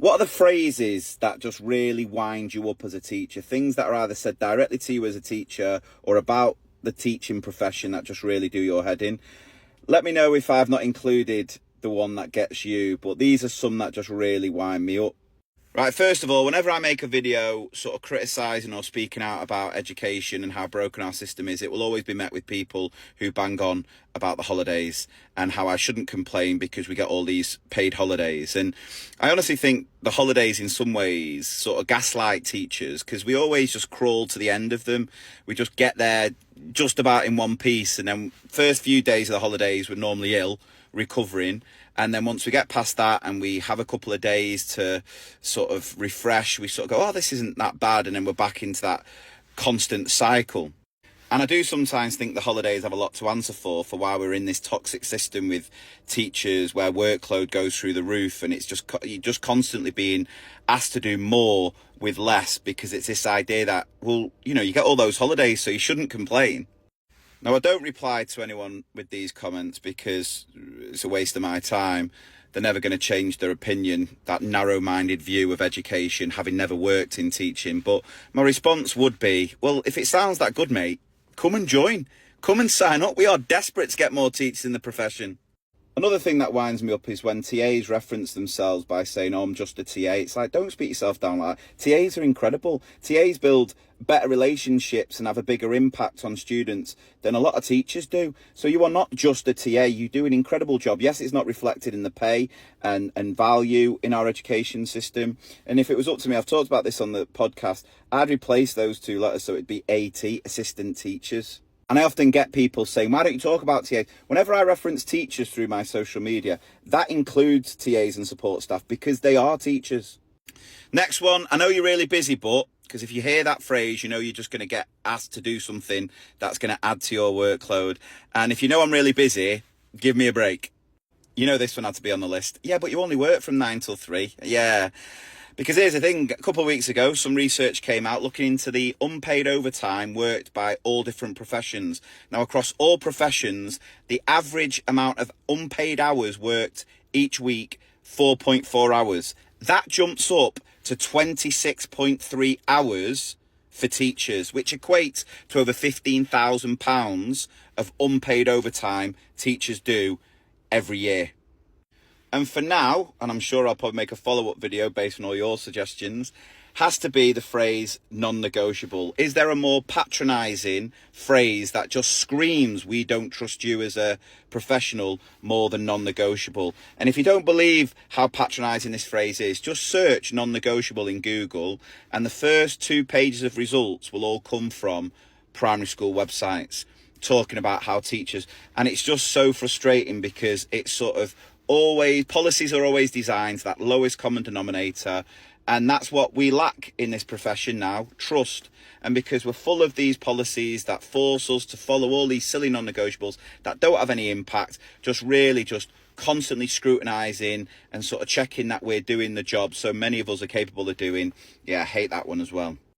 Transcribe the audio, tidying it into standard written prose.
What are the phrases that just really wind you up as a teacher? Things that are either said directly to you as a teacher or about the teaching profession that just really do your head in. Let me know if I've not included the one that gets you, but these are some that just really wind me up. Right, first of all, whenever I make a video sort of criticising or speaking out about education and how broken our system is, it will always be met with people who bang on about the holidays and how I shouldn't complain because we get all these paid holidays. And I honestly think the holidays in some ways sort of gaslight teachers, because we always just crawl to the end of them. We just get there just about in one piece, and then first few days of the holidays we're normally ill, recovering, and then once we get past that and we have a couple of days to sort of refresh, we sort of go, oh, this isn't that bad, and then we're back into that constant cycle. And I do sometimes think the holidays have a lot to answer for why we're in this toxic system with teachers where workload goes through the roof, and it's you're just constantly being asked to do more with less, because it's this idea that, well, you know, you get all those holidays, so you shouldn't complain. Now, I don't reply to anyone with these comments because it's a waste of my time. They're never going to change their opinion, that narrow-minded view of education, having never worked in teaching. But my response would be, well, if it sounds that good, mate, come and join. Come and sign up. We are desperate to get more teachers in the profession. Another thing that winds me up is when TAs reference themselves by saying, oh, I'm just a TA. It's like, don't speak yourself down like that. TAs are incredible. TAs build better relationships and have a bigger impact on students than a lot of teachers do. So you are not just a TA. You do an incredible job. Yes, it's not reflected in the pay and value in our education system. And if it was up to me, I've talked about this on the podcast, I'd replace those two letters so it'd be AT, assistant teachers. And I often get people saying, why don't you talk about TAs? Whenever I reference teachers through my social media, that includes TAs and support staff because they are teachers. Next one, I know you're really busy, but because if you hear that phrase, you know you're just going to get asked to do something that's going to add to your workload. And if you know I'm really busy, give me a break. You know this one had to be on the list. Yeah, but you only work from 9 till 3. Yeah. Because here's the thing, a couple of weeks ago, some research came out looking into the unpaid overtime worked by all different professions. Now, across all professions, the average amount of unpaid hours worked each week, 4.4 hours. That jumps up to 26.3 hours for teachers, which equates to over £15,000 of unpaid overtime teachers do every year. And for now, and I'm sure I'll probably make a follow-up video based on all your suggestions, has to be the phrase non-negotiable. Is there a more patronising phrase that just screams, we don't trust you as a professional more than non-negotiable? And if you don't believe how patronising this phrase is, just search non-negotiable in Google, and the first 2 pages of results will all come from primary school websites talking about how teachers, and it's just so frustrating because it's sort of always, policies are always designed to that lowest common denominator, and that's what we lack in this profession now, trust. And because we're full of these policies that force us to follow all these silly non-negotiables that don't have any impact, just constantly scrutinising and sort of checking that we're doing the job so many of us are capable of doing, yeah, I hate that one as well.